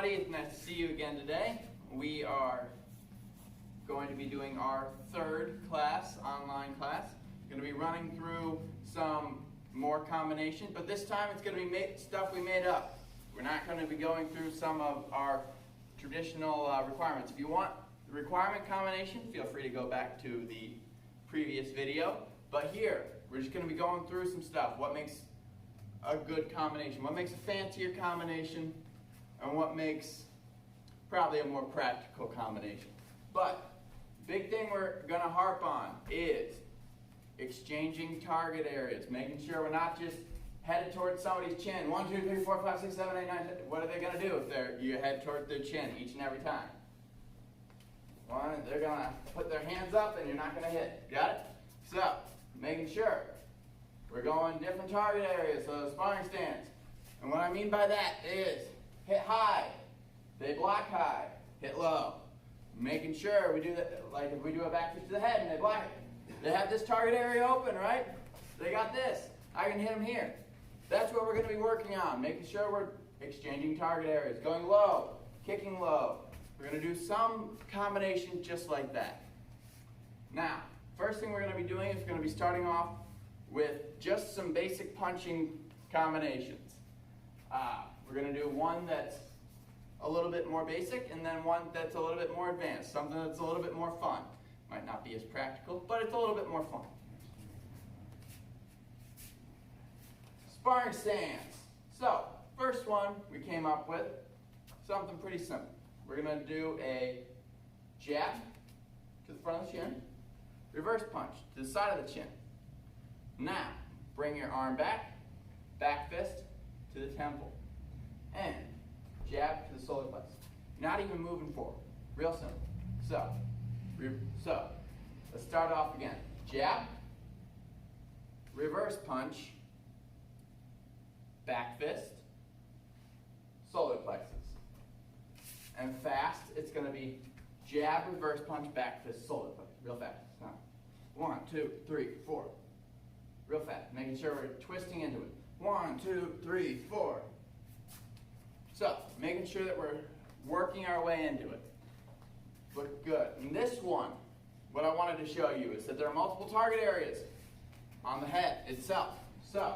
everybody, it's nice to see you again today. We are going to be doing our third class, online class. Going to be running through some more combinations, but this time it's going to be stuff we made up. We're not going to be going through some of our traditional requirements. If you want the requirement combination, feel free to go back to the previous video. But here, we're just going to be going through some stuff. What makes a good combination? What makes a fancier combination? And what makes probably a more practical combination? But big thing we're going to harp on is exchanging target areas, making sure we're not just headed towards somebody's chin. 1, 2, 3, 4, 5, 6, 7, 8, 9, 10. What are they going to do if you head toward their chin each and every time? One, they're going to put their hands up and you're not going to hit. Got it? So, making sure we're going different target areas, so sparring stance. And what I mean by that is hit high, they block high, hit low. Making sure we do that, like if we do a back fist to the head and they block it. They have this target area open, right? They got this. I can hit them here. That's what we're going to be working on, making sure we're exchanging target areas, going low, kicking low. We're going to do some combination just like that. Now, first thing we're going to be doing is going to be starting off with just some basic punching combinations. We're going to do one that's a little bit more basic and then one that's a little bit more advanced, something that's a little bit more fun. Might not be as practical, but it's a little bit more fun. Sparring stance. So, first one we came up with, something pretty simple. We're going to do a jab to the front of the chin, reverse punch to the side of the chin. Now, bring your arm back, back fist to the temple, and jab to the solar plexus. Not even moving forward. Real simple. So, let's start off again. Jab, reverse punch, back fist, solar plexus. And fast, it's going to be jab, reverse punch, back fist, solar plexus. Real fast. Now, 1, 2, 3, 4. Real fast. Making sure we're twisting into it. 1, 2, 3, 4. So, making sure that we're working our way into it. Look good. In this one, what I wanted to show you is that there are multiple target areas on the head itself. So,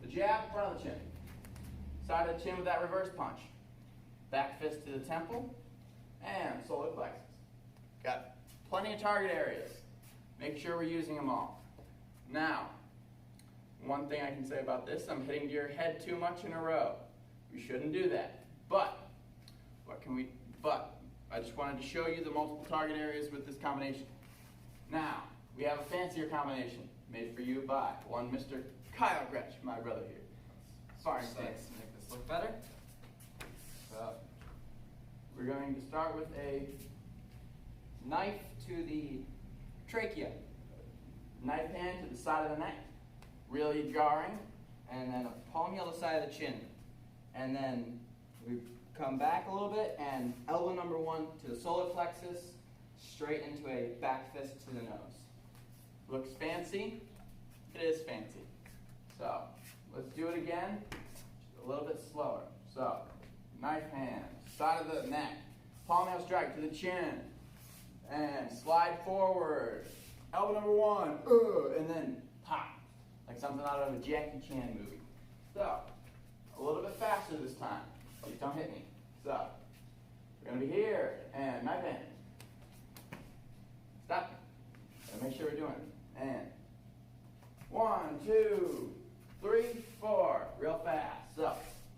the jab, front of the chin. Side of the chin with that reverse punch. Back fist to the temple. And solar plexus. Got plenty of target areas. Make sure we're using them all. Now, one thing I can say about this, I'm hitting to your head too much in a row. We shouldn't do that. But I just wanted to show you the multiple target areas with this combination. Now, we have a fancier combination made for you by one Mr. Kyle Grech, my brother here. Sorry, thanks. Make this look better. So, we're going to start with a knife to the trachea. Knife hand to the side of the neck. Really jarring. And then a palm heel to the side of the chin. And then we come back a little bit and elbow number 1 to the solar plexus, straight into a back fist to the nose. Looks fancy? It is fancy. So, let's do it again, just a little bit slower. So, knife hand, side of the neck, palm heel strike to the chin, and slide forward. Elbow number 1, and then pop, like something out of a Jackie Chan movie. So, a little bit faster this time. Please don't hit me. So, we're going to be here, and knife hand. Stop. Gotta make sure we're doing it. And 1, 2, 3, 4. Real fast. So,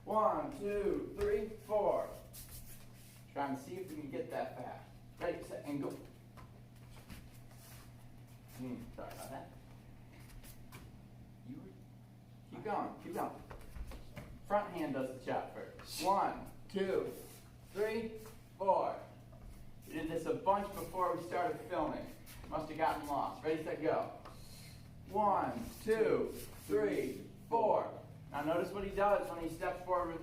1, 2, 3, 4. Trying to see if we can get that fast. Ready, set, and go. Sorry about that. Keep going, keep going. Front hand does the chop first. 1, 2, 3, 4. We did this a bunch before we started filming. Must have gotten lost. Ready, set, go. 1, 2, 3, 4. Now notice what he does when he steps forward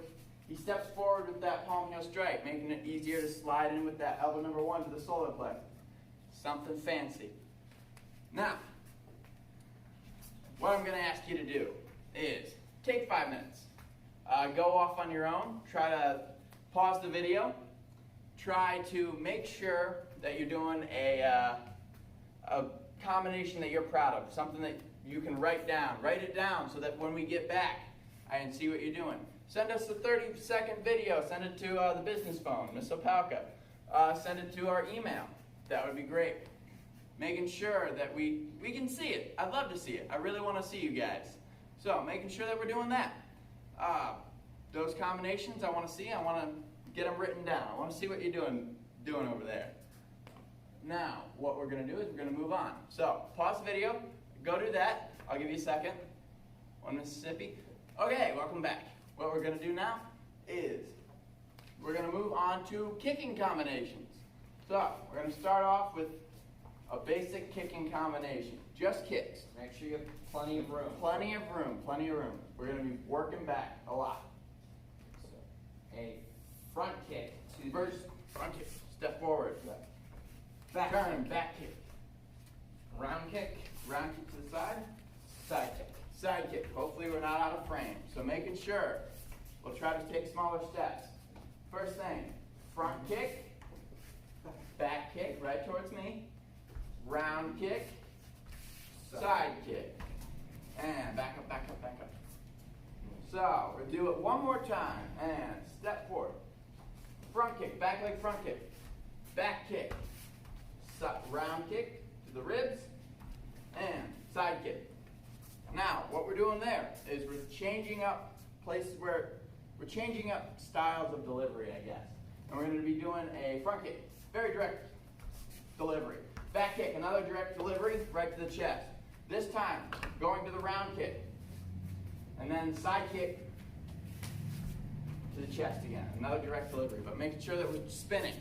with that palm heel strike, making it easier to slide in with that elbow number 1 to the solar plexus. Something fancy. Now, what I'm going to ask you to do is take 5 minutes. Go off on your own. Try to pause the video. Try to make sure that you're doing a combination that you're proud of, something that you can write down. Write it down so that when we get back, I can see what you're doing. Send us a 30-second video. Send it to the business phone, Miss Opalka. Send it to our email. That would be great. Making sure that we can see it. I'd love to see it. I really want to see you guys. So making sure that we're doing that. Those combinations I want to see. I want to get them written down. I want to see what you're doing over there. Now, what we're going to do is we're going to move on. So, pause the video. Go do that. I'll give you a second. One Mississippi. Okay, welcome back. What we're going to do now is we're going to move on to kicking combinations. So, we're going to start off with a basic kicking combination. Just kicks. Make sure you have plenty of room. Plenty of room. Plenty of room. We're going to be working back a lot. So, a front kick. First, front kick. Step forward. Back Turn, kick. back kick. Round kick. Round kick to the side. Side kick. Side kick. Hopefully we're not out of frame. So making sure, we'll try to take smaller steps. First thing, front kick, back kick, right towards me, round kick, side kick, and back up, back up, back up. So we'll do it one more time, and step forward. Front kick, back leg front kick, back kick, round kick to the ribs, and side kick. Now, what we're doing there is we're changing up places where we're changing up styles of delivery, I guess. And we're going to be doing a front kick, very direct delivery. Back kick, another direct delivery, right to the chest. This time, going to the round kick. And then side kick to the chest again. Another direct delivery, but making sure that we're spinning.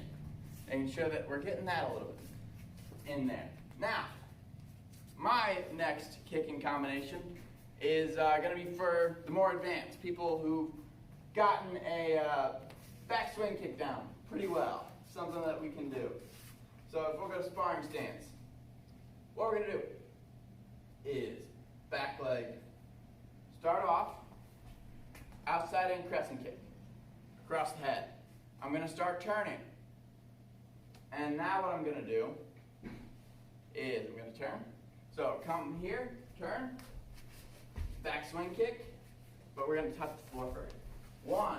Making sure that we're getting that a little bit in there. Now, my next kicking combination is going to be for the more advanced, people who've gotten a backswing kick down pretty well, something that we can do. So if we'll go to sparring stance, what we're going to do is back leg, start off, outside in crescent kick, across the head. I'm going to start turning. And now what I'm going to do is I'm going to turn. So come here, turn, back swing kick, but we're going to touch the floor first. One,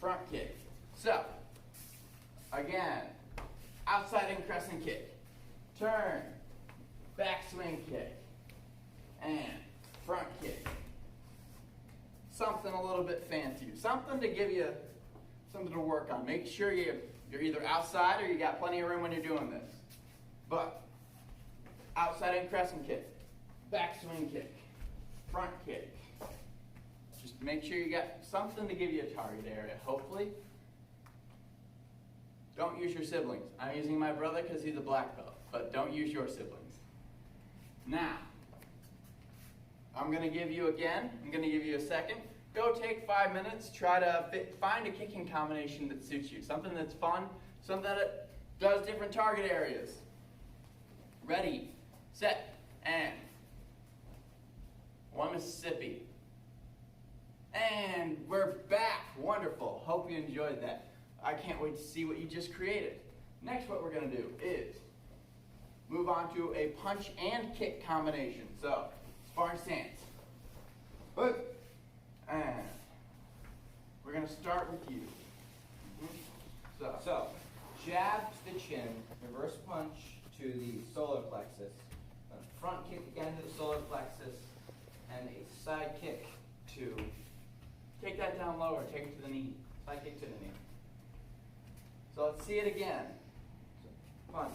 front kick. So, again, outside in crescent kick, turn, back swing kick, and front kick. Something a little bit fancier, something to give you something to work on. Make sure you're either outside or you got plenty of room when you're doing this. But outside in crescent kick, back swing kick, front kick. Just make sure you got something to give you a target area, hopefully. Don't use your siblings. I'm using my brother because he's a black belt, but don't use your siblings. Now, I'm going to give you a second. Go take 5 minutes, try to find a kicking combination that suits you. Something that's fun, something that does different target areas. Ready, set, and one Mississippi. And we're back. Wonderful. Hope you enjoyed that. I can't wait to see what you just created. Next, what we're going to do is move on to a punch and kick combination. So, sparring stance. And we're going to start with you. So, jab to the chin, reverse punch to the solar plexus, a front kick again to the solar plexus, and a side kick to... Take that down lower. Take it to the knee. Side kick to the knee. So let's see it again. So, punch,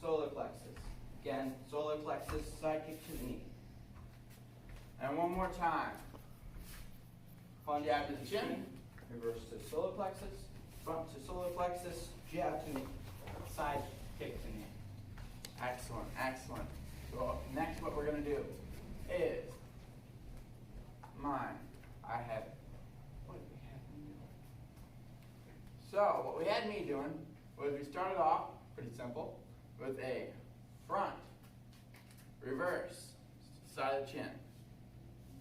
solar plexus. Again, solar plexus, side kick to the knee. And one more time. Punch Jab to the chin. Reverse to solar plexus, front to solar plexus, jab to knee, side kick to knee. Excellent, excellent. So next what we're going to do is mine. What did we have me doing? So what we had me doing was we started off pretty simple with a front, reverse, side of the chin.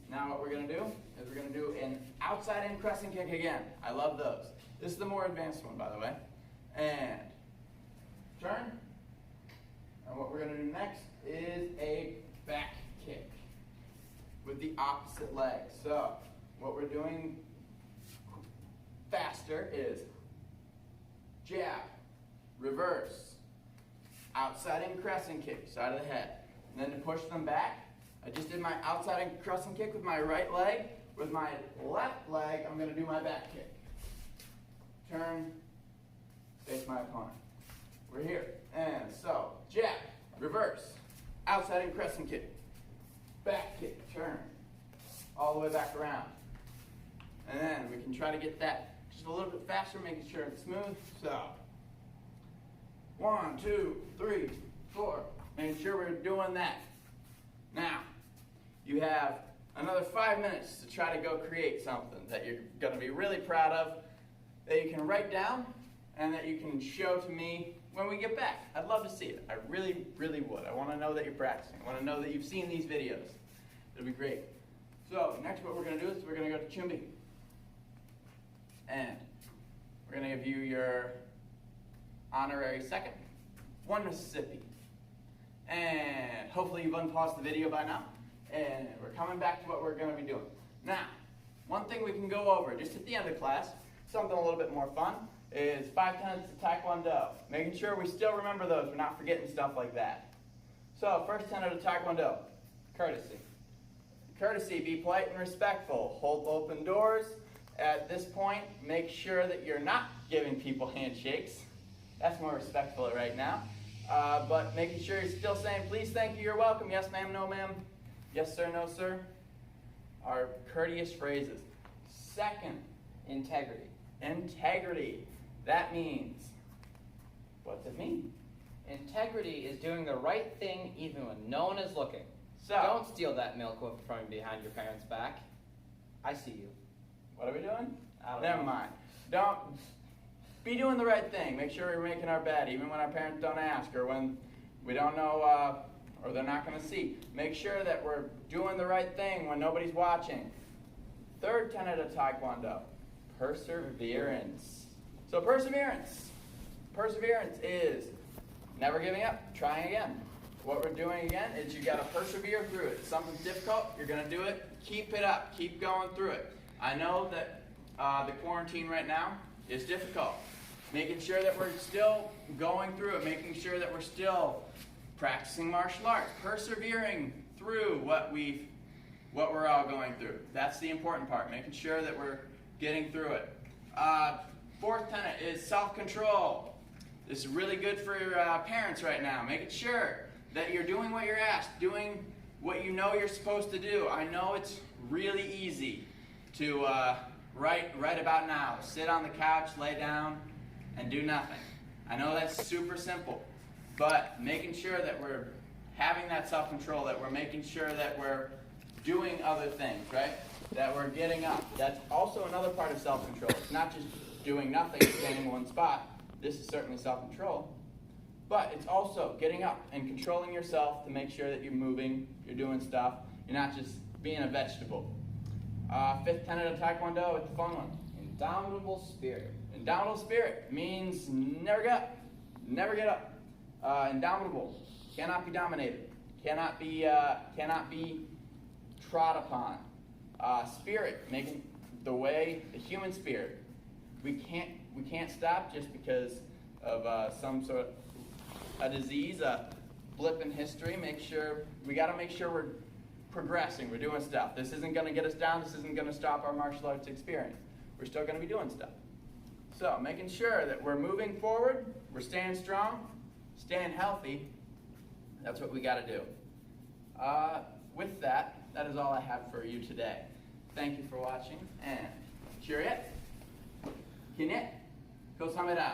Now what we're going to do is we're going to do an outside in crescent kick again. I love those. This is the more advanced one, by the way. And turn. And what we're going to do next is a back kick with the opposite leg. So what we're doing faster is jab, reverse, outside in crescent kick, side of the head. And then to push them back, I just did my outside in crescent kick with my right leg. With my left leg, I'm going to do my back kick. Turn, face my opponent. We're here. And so, jab, reverse, outside in crescent kick, back kick, turn, all the way back around. And then we can try to get that just a little bit faster, making sure it's smooth. So, 1, 2, 3, 4. Making sure we're doing that. Now, you have another 5 minutes to try to go create something that you're going to be really proud of, that you can write down, and that you can show to me when we get back. I'd love to see it. I really, really would. I want to know that you're practicing. I want to know that you've seen these videos. It'll be great. So, next what we're going to do is we're going to go to Chumbi. And we're going to give you your honorary second, 1 Mississippi. And hopefully you've unpaused the video by now. And we're coming back to what we're going to be doing. Now, one thing we can go over just at the end of class, something a little bit more fun, is 5 tenets of Tae Kwon Do. Making sure we still remember those. We're not forgetting stuff like that. So, first tenet of Tae Kwon Do, courtesy. Courtesy, be polite and respectful. Hold open doors. At this point, make sure that you're not giving people handshakes. That's more respectful right now. But making sure you're still saying, please, thank you, you're welcome, yes ma'am, no ma'am, yes sir, no sir, are courteous phrases. Second, Integrity. integrity. That means, what's it mean? Integrity is doing the right thing even when no one is looking. So, Don't steal that milk from behind your parents' back. I see you. what are we doing? I don't Never know. mind. Don't be doing the right thing. Make sure we're making our bed, even when our parents don't ask, or when we don't know, or they're not going to see. Make sure that we're doing the right thing when nobody's watching. Third tenet of Tae Kwon Do, perseverance. So perseverance. Perseverance is never giving up, trying again. What we're doing again is you got to persevere through it. If something's difficult, you're going to do it. Keep it up. Keep going through it. I know that the quarantine right now is difficult. Making sure that we're still going through it. Making sure that we're still practicing martial arts. Persevering through what we're all going through. That's the important part. Making sure that we're getting through it. Fourth tenet is self-control. This is really good for your parents right now. Making sure that you're doing what you're asked, doing what you know you're supposed to do. I know it's really easy to right about now, sit on the couch, lay down, and do nothing. I know that's super simple, but making sure that we're having that self-control, that we're making sure that we're doing other things, right? That we're getting up. That's also another part of self-control. It's not just doing nothing, standing in one spot. This is certainly self-control. But it's also getting up and controlling yourself to make sure that you're moving, you're doing stuff. You're not just being a vegetable. Fifth tenet of Tae Kwon Do, it's the fun one. Indomitable spirit. Indomitable spirit means never get up. Never get up. Indomitable. Cannot be dominated. Cannot be trod upon. Spirit, making the way, the human spirit. We can't stop just because of some sort of a disease, a blip in history. We got to make sure we're progressing. We're doing stuff. This isn't going to get us down. This isn't going to stop our martial arts experience. We're still going to be doing stuff. So making sure that we're moving forward, we're staying strong, staying healthy. That's what we got to do. With that is all I have for you today. Thank you for watching, and cheerio. Kinet, kosamida.